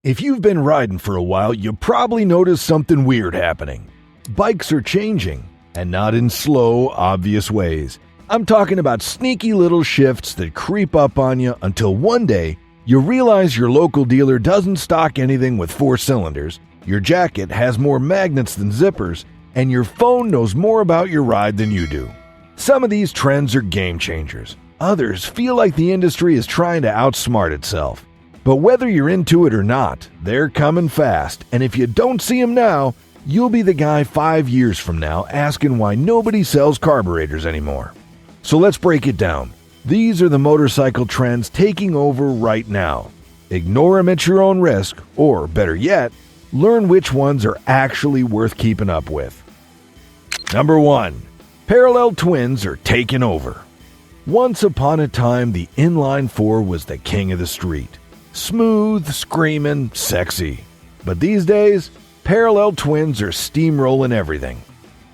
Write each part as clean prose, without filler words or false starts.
If you've been riding for a while, you probably noticed something weird happening. Bikes are changing, and not in slow, obvious ways. I'm talking about sneaky little shifts that creep up on you until one day you realize your local dealer doesn't stock anything with 4 cylinders, your jacket has more magnets than zippers, and your phone knows more about your ride than you do. Some of these trends are game changers. Others feel like the industry is trying to outsmart itself. But whether you're into it or not, they're coming fast, and if you don't see them now, you'll be the guy 5 years from now asking why nobody sells carburetors anymore. So let's break it down. These are the motorcycle trends taking over right now. Ignore them at your own risk, or better yet, learn which ones are actually worth keeping up with. Number 1. Parallel twins are taking over. Once upon a time, the inline 4 was the king of the street. Smooth, screaming, sexy. But these days, parallel twins are steamrolling everything.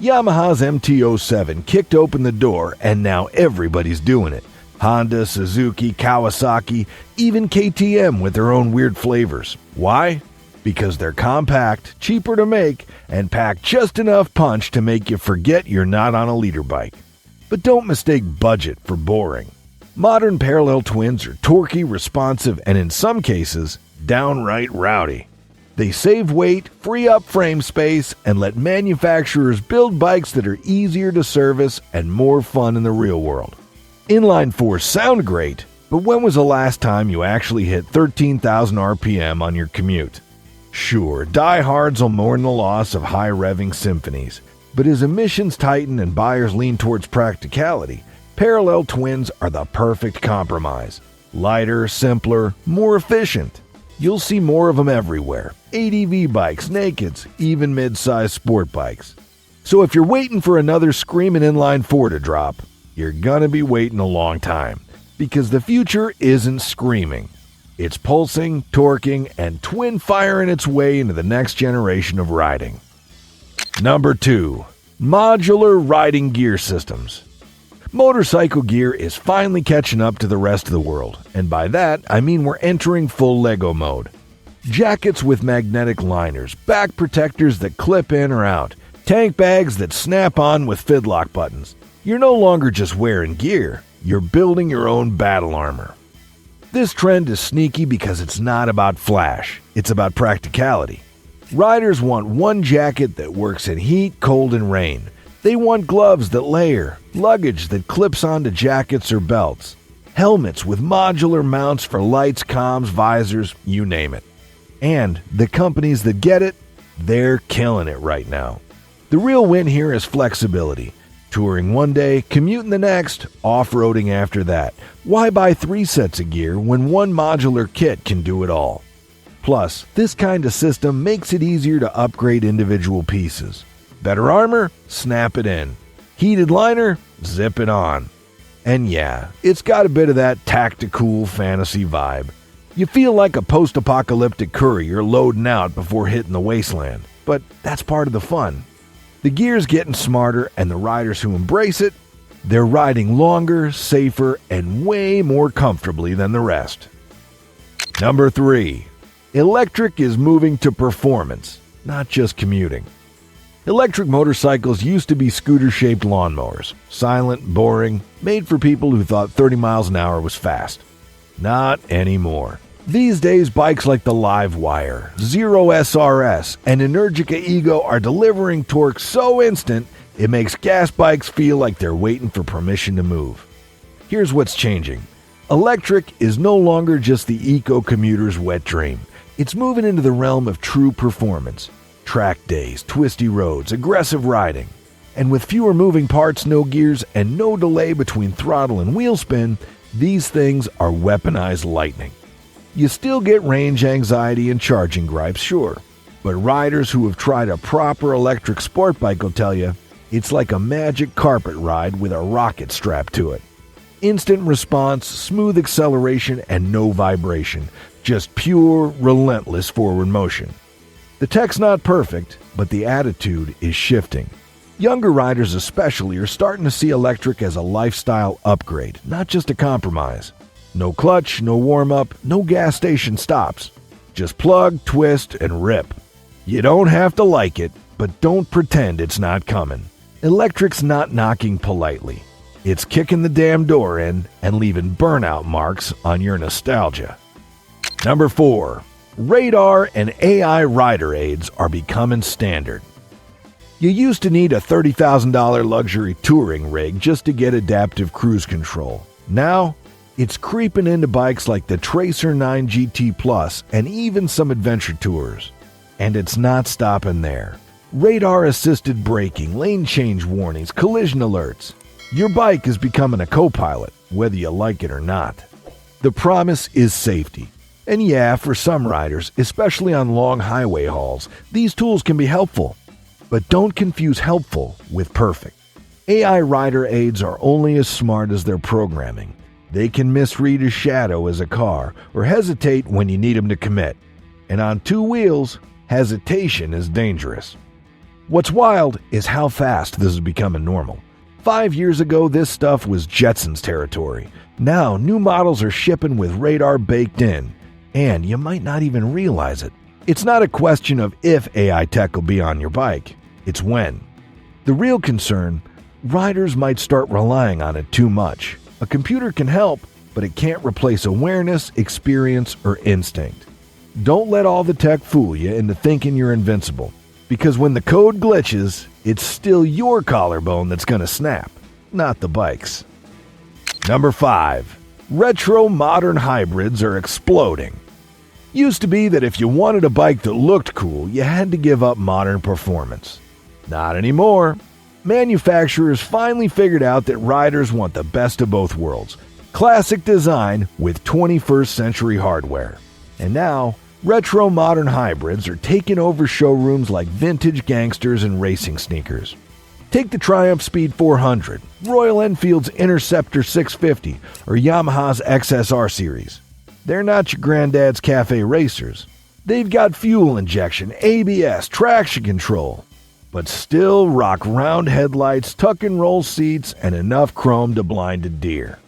Yamaha's MT-07 kicked open the door, and now everybody's doing it. Honda, Suzuki, Kawasaki, even KTM with their own weird flavors. Why? Because they're compact, cheaper to make, and pack just enough punch to make you forget you're not on a leader bike. But don't mistake budget for boring. Modern parallel twins are torquey, responsive, and in some cases, downright rowdy. They save weight, free up frame space, and let manufacturers build bikes that are easier to service and more fun in the real world. Inline 4s sound great, but when was the last time you actually hit 13,000 RPM on your commute? Sure, diehards will mourn the loss of high-revving symphonies, but as emissions tighten and buyers lean towards practicality, parallel twins are the perfect compromise. Lighter, simpler, more efficient. You'll see more of them everywhere. ADV bikes, nakeds, even mid-sized sport bikes. So if you're waiting for another screaming inline 4 to drop, you're gonna be waiting a long time. Because the future isn't screaming. It's pulsing, torquing, and twin firing its way into the next generation of riding. Number 2. Modular riding gear systems. Motorcycle gear is finally catching up to the rest of the world, and by that, I mean we're entering full Lego mode. Jackets with magnetic liners, back protectors that clip in or out, tank bags that snap on with fidlock buttons. You're no longer just wearing gear, you're building your own battle armor. This trend is sneaky because it's not about flash, it's about practicality. Riders want one jacket that works in heat, cold, and rain. They want gloves that layer, luggage that clips onto jackets or belts, helmets with modular mounts for lights, comms, visors, you name it. And the companies that get it, they're killing it right now. The real win here is flexibility. Touring one day, commuting the next, off-roading after that. Why buy 3 sets of gear when one modular kit can do it all? Plus, this kind of system makes it easier to upgrade individual pieces. Better armor? Snap it in. Heated liner? Zip it on. And yeah, it's got a bit of that tactical fantasy vibe. You feel like a post-apocalyptic courier loading out before hitting the wasteland. But that's part of the fun. The gear's getting smarter, and the riders who embrace it, they're riding longer, safer, and way more comfortably than the rest. Number 3. Electric is moving to performance, not just commuting. Electric motorcycles used to be scooter-shaped lawnmowers, silent, boring, made for people who thought 30 miles an hour was fast. Not anymore. These days, bikes like the Livewire, Zero SRS, and Energica Ego are delivering torque so instant, it makes gas bikes feel like they're waiting for permission to move. Here's what's changing. Electric is no longer just the eco-commuter's wet dream. It's moving into the realm of true performance. Track days, twisty roads, aggressive riding. And with fewer moving parts, no gears, and no delay between throttle and wheel spin, these things are weaponized lightning. You still get range anxiety and charging gripes, sure. But riders who have tried a proper electric sport bike will tell you, it's like a magic carpet ride with a rocket strapped to it. Instant response, smooth acceleration, and no vibration. Just pure, relentless forward motion. The tech's not perfect, but the attitude is shifting. Younger riders especially are starting to see electric as a lifestyle upgrade, not just a compromise. No clutch, no warm-up, no gas station stops. Just plug, twist, and rip. You don't have to like it, but don't pretend it's not coming. Electric's not knocking politely. It's kicking the damn door in and leaving burnout marks on your nostalgia. Number 4. Radar and AI rider aids are becoming standard. You used to need a $30,000 luxury touring rig just to get adaptive cruise control. Now, it's creeping into bikes like the Tracer 9 GT Plus and even some adventure tours. And it's not stopping there. Radar-assisted braking, lane change warnings, collision alerts. Your bike is becoming a co-pilot, whether you like it or not. The promise is safety. And yeah, for some riders, especially on long highway hauls, these tools can be helpful. But don't confuse helpful with perfect. AI rider aids are only as smart as their programming. They can misread a shadow as a car or hesitate when you need them to commit. And on two wheels, hesitation is dangerous. What's wild is how fast this is becoming normal. 5 years ago, this stuff was Jetsons territory. Now, new models are shipping with radar baked in, and you might not even realize it. It's not a question of if AI tech will be on your bike, it's when. The real concern, riders might start relying on it too much. A computer can help, but it can't replace awareness, experience, or instinct. Don't let all the tech fool you into thinking you're invincible. Because when the code glitches, it's still your collarbone that's going to snap, not the bike's. Number 5. Retro modern hybrids are exploding. Used to be that if you wanted a bike that looked cool, you had to give up modern performance. Not anymore. Manufacturers finally figured out that riders want the best of both worlds. Classic design with 21st century hardware. And now, retro modern hybrids are taking over showrooms like vintage gangsters and racing sneakers. Take the Triumph Speed 400, Royal Enfield's Interceptor 650, or Yamaha's XSR series. They're not your granddad's cafe racers. They've got fuel injection, ABS, traction control, but still rock round headlights, tuck and roll seats, and enough chrome to blind a deer.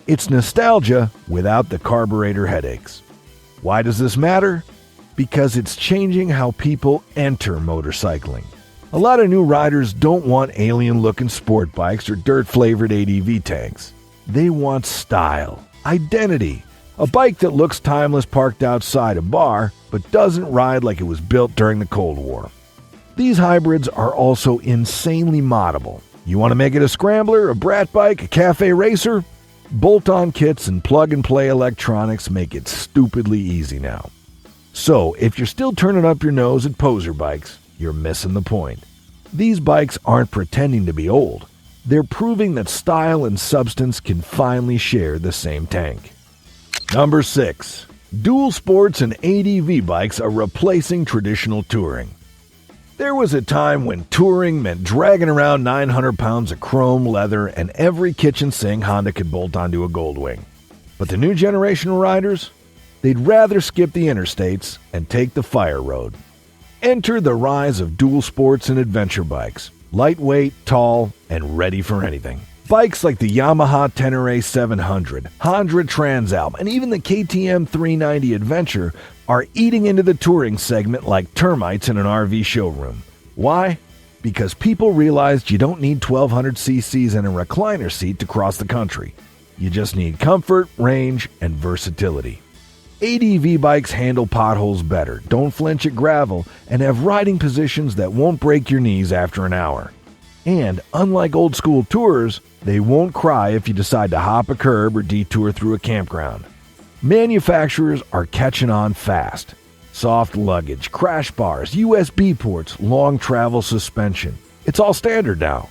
It's nostalgia without the carburetor headaches. Why does this matter? Because it's changing how people enter motorcycling. A lot of new riders don't want alien-looking sport bikes or dirt-flavored ADV tanks. They want style, identity, a bike that looks timeless parked outside a bar, but doesn't ride like it was built during the Cold War. These hybrids are also insanely moddable. You want to make it a scrambler, a brat bike, a cafe racer? Bolt-on kits and plug-and-play electronics make it stupidly easy now. So, if you're still turning up your nose at poser bikes, you're missing the point. These bikes aren't pretending to be old. They're proving that style and substance can finally share the same tank. Number 6. Dual sports and ADV bikes are replacing traditional touring. There was a time when touring meant dragging around 900 pounds of chrome, leather, and every kitchen sink Honda could bolt onto a Goldwing. But the new generation of riders? They'd rather skip the interstates and take the fire road. Enter the rise of dual sports and adventure bikes. Lightweight, tall, and ready for anything. Bikes like the Yamaha Tenere 700, Honda Transalp, and even the KTM 390 Adventure are eating into the touring segment like termites in an RV showroom. Why? Because people realized you don't need 1200 cc's and a recliner seat to cross the country. You just need comfort, range, and versatility. ADV bikes handle potholes better, don't flinch at gravel, and have riding positions that won't break your knees after an hour. And unlike old school tourers, they won't cry if you decide to hop a curb or detour through a campground. Manufacturers are catching on fast. Soft luggage, crash bars, USB ports, long travel suspension. It's all standard now.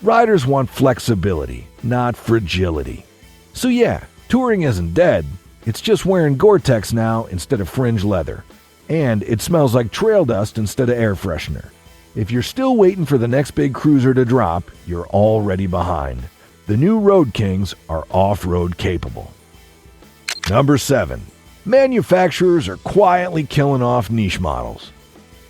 Riders want flexibility, not fragility. So yeah, touring isn't dead. It's just wearing Gore-Tex now instead of fringe leather. And it smells like trail dust instead of air freshener. If you're still waiting for the next big cruiser to drop, you're already behind. The new Road Kings are off-road capable. Number 7. Manufacturers are quietly killing off niche models.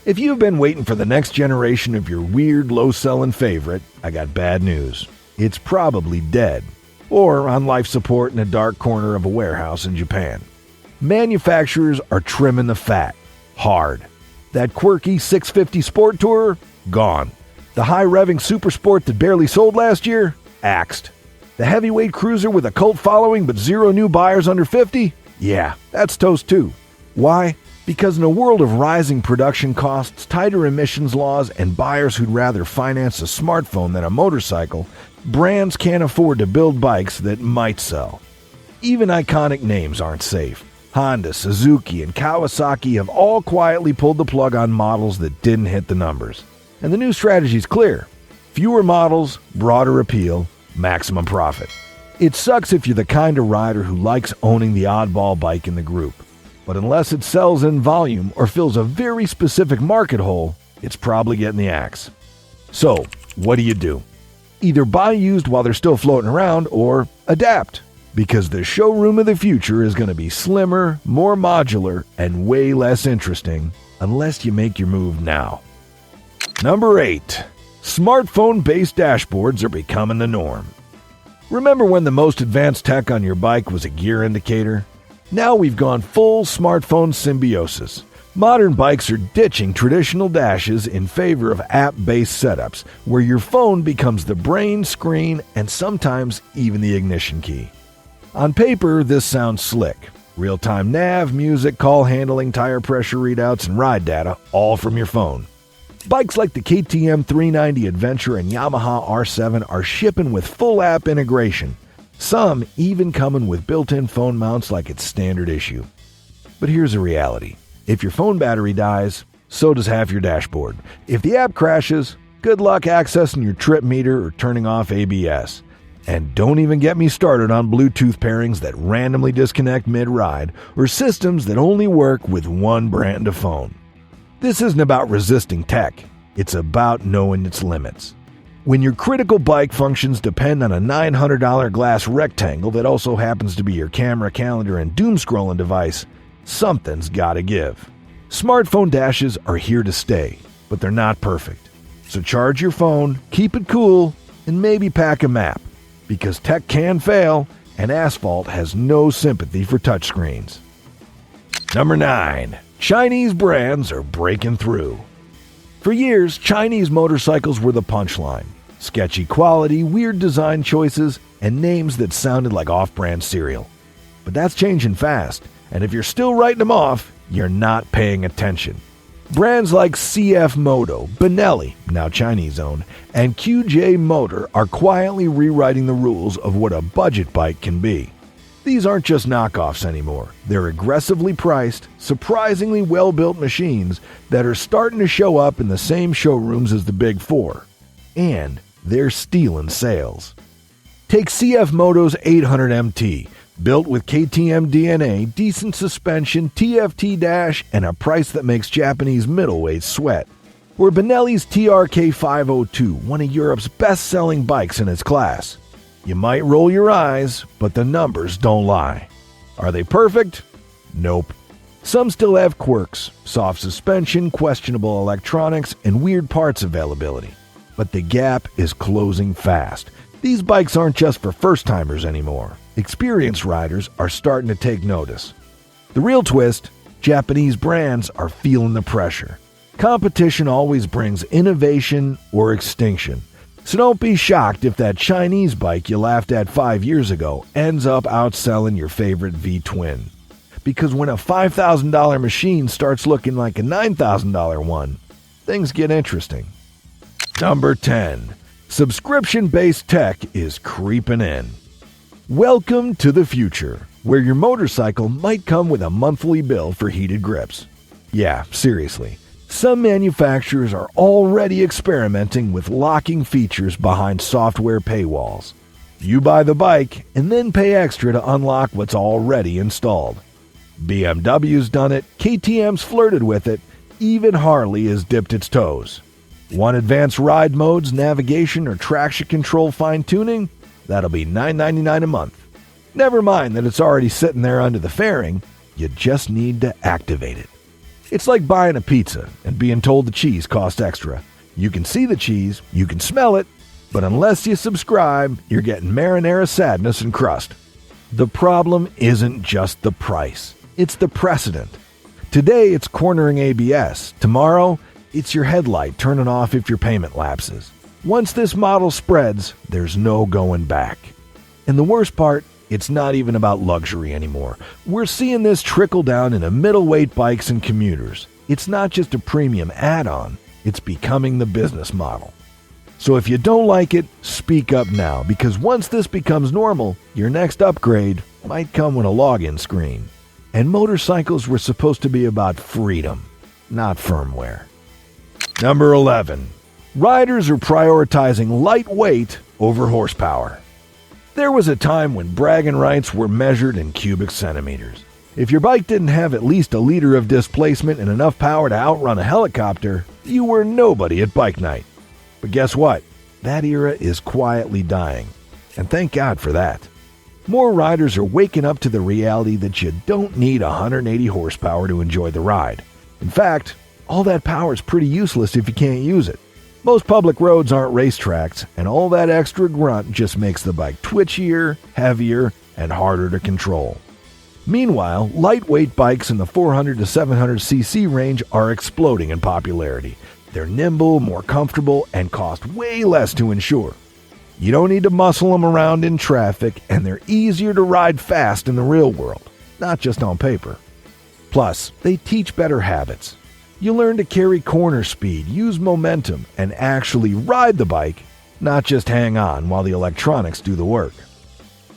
If you've been waiting for the next generation of your weird, low-selling favorite, I got bad news. It's probably dead. Or on life support in a dark corner of a warehouse in Japan. Manufacturers are trimming the fat. Hard. That quirky 650 Sport Tourer? Gone. The high-revving Super Sport that barely sold last year? Axed. The heavyweight cruiser with a cult following but zero new buyers under 50? Yeah, that's toast too. Why? Because in a world of rising production costs, tighter emissions laws, and buyers who'd rather finance a smartphone than a motorcycle, brands can't afford to build bikes that might sell. Even iconic names aren't safe. Honda, Suzuki, and Kawasaki have all quietly pulled the plug on models that didn't hit the numbers. And the new strategy's clear. Fewer models, broader appeal, maximum profit. It sucks if you're the kind of rider who likes owning the oddball bike in the group. But unless it sells in volume or fills a very specific market hole, it's probably getting the axe. So, what do? Either buy used while they're still floating around or adapt. Because the showroom of the future is going to be slimmer, more modular, and way less interesting unless you make your move now. Number 8. Smartphone-based dashboards are becoming the norm. Remember when the most advanced tech on your bike was a gear indicator? Now we've gone full smartphone symbiosis. Modern bikes are ditching traditional dashes in favor of app-based setups, where your phone becomes the brain, screen, and sometimes even the ignition key. On paper, this sounds slick. Real-time nav, music, call handling, tire pressure readouts, and ride data, all from your phone. Bikes like the KTM 390 Adventure and Yamaha R7 are shipping with full app integration. Some even coming with built-in phone mounts like it's standard issue. But here's the reality. If your phone battery dies, so does half your dashboard. If the app crashes, good luck accessing your trip meter or turning off ABS. And don't even get me started on Bluetooth pairings that randomly disconnect mid-ride or systems that only work with one brand of phone. This isn't about resisting tech. It's about knowing its limits. When your critical bike functions depend on a $900 glass rectangle that also happens to be your camera, calendar, and doom-scrolling device, something's gotta give. Smartphone dashes are here to stay, but they're not perfect. So charge your phone, keep it cool, and maybe pack a map, because tech can fail, and asphalt has no sympathy for touchscreens. Number 9. Chinese brands are breaking through. For years, Chinese motorcycles were the punchline. Sketchy quality, weird design choices, and names that sounded like off-brand cereal. But that's changing fast, and if you're still writing them off, you're not paying attention. Brands like CF Moto, Benelli, now Chinese-owned, and QJ Motor are quietly rewriting the rules of what a budget bike can be. These aren't just knockoffs anymore. They're aggressively priced, surprisingly well-built machines that are starting to show up in the same showrooms as the Big Four. And they're stealing sales. Take CF Moto's 800 MT, built with KTM DNA, decent suspension, TFT dash, and a price that makes Japanese middleweights sweat. Or Benelli's TRK 502, one of Europe's best-selling bikes in its class. You might roll your eyes, but the numbers don't lie. Are they perfect? Nope. Some still have quirks, soft suspension, questionable electronics, and weird parts availability. But the gap is closing fast. These bikes aren't just for first-timers anymore. Experienced riders are starting to take notice. The real twist, Japanese brands are feeling the pressure. Competition always brings innovation or extinction. So don't be shocked if that Chinese bike you laughed at 5 years ago ends up outselling your favorite V-twin. Because when a $5,000 machine starts looking like a $9,000 one, things get interesting. Number 10. Subscription-based tech is creeping in. Welcome to the future, where your motorcycle might come with a monthly bill for heated grips. Yeah, seriously. Some manufacturers are already experimenting with locking features behind software paywalls. You buy the bike and then pay extra to unlock what's already installed. BMW's done it, KTM's flirted with it, even Harley has dipped its toes. Want advanced ride modes, navigation, or traction control fine-tuning? That'll be $9.99 a month. Never mind that it's already sitting there under the fairing, you just need to activate it. It's like buying a pizza and being told the cheese costs extra. You can see the cheese, you can smell it, but unless you subscribe, you're getting marinara sadness and crust. The problem isn't just the price. It's the precedent. Today, it's cornering ABS. Tomorrow, it's your headlight turning off if your payment lapses. Once this model spreads, there's no going back. And the worst part, it's not even about luxury anymore. We're seeing this trickle down into middleweight bikes and commuters. It's not just a premium add-on, it's becoming the business model. So if you don't like it, speak up now, because once this becomes normal, your next upgrade might come with a login screen. And motorcycles were supposed to be about freedom, not firmware. Number 11. Riders are prioritizing lightweight over horsepower. There was a time when bragging rights were measured in cubic centimeters. If your bike didn't have at least a liter of displacement and enough power to outrun a helicopter, you were nobody at bike night. But guess what? That era is quietly dying. And thank God for that. More riders are waking up to the reality that you don't need 180 horsepower to enjoy the ride. In fact, all that power is pretty useless if you can't use it. Most public roads aren't racetracks, and all that extra grunt just makes the bike twitchier, heavier, and harder to control. Meanwhile, lightweight bikes in the 400 to 700cc range are exploding in popularity. They're nimble, more comfortable, and cost way less to insure. You don't need to muscle them around in traffic, and they're easier to ride fast in the real world, not just on paper. Plus, they teach better habits. You learn to carry corner speed, use momentum, and actually ride the bike, not just hang on while the electronics do the work.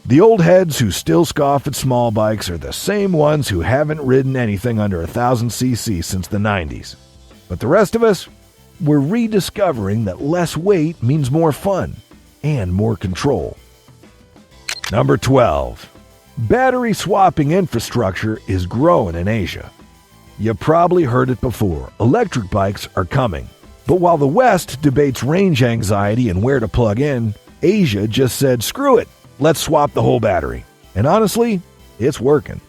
The old heads who still scoff at small bikes are the same ones who haven't ridden anything under 1,000cc since the 90s. But the rest of us, we're rediscovering that less weight means more fun and more control. Number 12. Battery swapping infrastructure is growing in Asia. You probably heard it before. Electric bikes are coming. But while the West debates range anxiety and where to plug in, Asia just said, screw it, let's swap the whole battery. And honestly, it's working.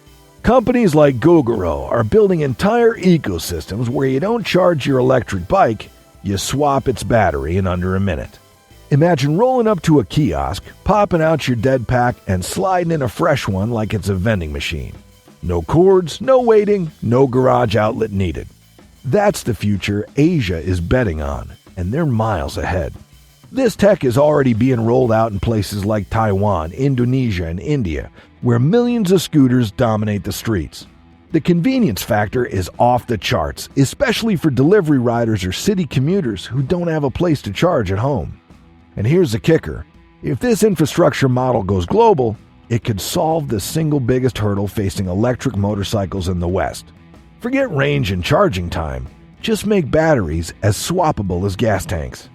Companies like Gogoro are building entire ecosystems where you don't charge your electric bike, you swap its battery in under a minute. Imagine rolling up to a kiosk, popping out your dead pack, and sliding in a fresh one like it's a vending machine. No cords, no waiting, no garage outlet needed. That's the future Asia is betting on, and they're miles ahead. This tech is already being rolled out in places like Taiwan, Indonesia, and India, where millions of scooters dominate the streets. The convenience factor is off the charts, especially for delivery riders or city commuters who don't have a place to charge at home. And here's the kicker. If this infrastructure model goes global, it could solve the single biggest hurdle facing electric motorcycles in the West. Forget range and charging time. Just make batteries as swappable as gas tanks.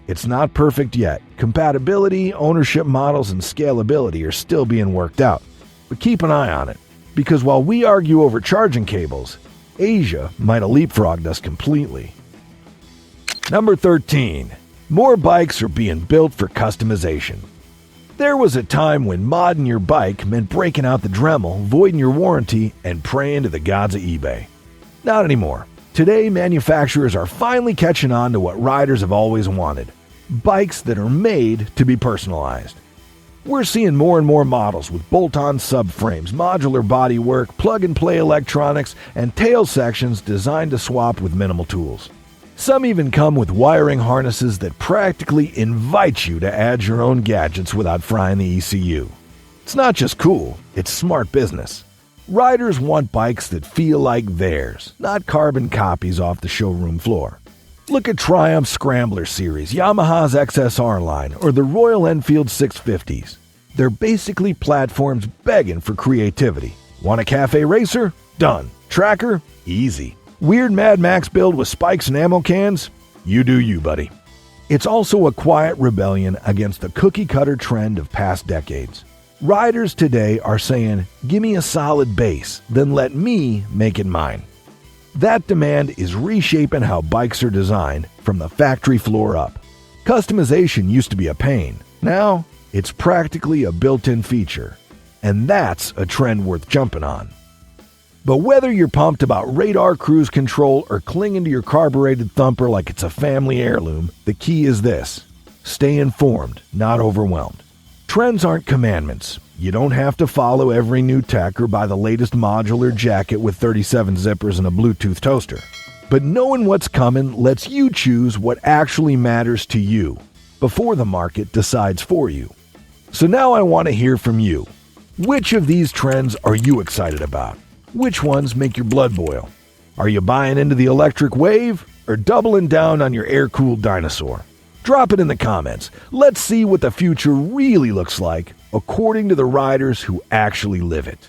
It's not perfect yet. Compatibility, ownership models, and scalability are still being worked out. But keep an eye on it, because while we argue over charging cables, Asia might have leapfrogged us completely. Number 13. More bikes are being built for customization. There was a time when modding your bike meant breaking out the Dremel, voiding your warranty, and praying to the gods of eBay. Not anymore. Today, manufacturers are finally catching on to what riders have always wanted. Bikes that are made to be personalized. We're seeing more and more models with bolt-on subframes, modular bodywork, plug-and-play electronics, and tail sections designed to swap with minimal tools. Some even come with wiring harnesses that practically invite you to add your own gadgets without frying the ECU. It's not just cool, it's smart business. Riders want bikes that feel like theirs, not carbon copies off the showroom floor. Look at Triumph's Scrambler series, Yamaha's XSR line, or the Royal Enfield 650s. They're basically platforms begging for creativity. Want a cafe racer? Done. Tracker? Easy. Weird Mad Max build with spikes and ammo cans? You do you, buddy. It's also a quiet rebellion against the cookie-cutter trend of past decades. Riders today are saying, give me a solid base, then let me make it mine. That demand is reshaping how bikes are designed from the factory floor up. Customization used to be a pain. Now, it's practically a built-in feature. And that's a trend worth jumping on. But whether you're pumped about radar cruise control or clinging to your carbureted thumper like it's a family heirloom, the key is this. Stay informed, not overwhelmed. Trends aren't commandments. You don't have to follow every new tech or buy the latest modular jacket with 37 zippers and a Bluetooth toaster. But knowing what's coming lets you choose what actually matters to you before the market decides for you. So now I want to hear from you. Which of these trends are you excited about? Which ones make your blood boil? Are you buying into the electric wave or doubling down on your air-cooled dinosaur? Drop it in the comments. Let's see what the future really looks like according to the riders who actually live it.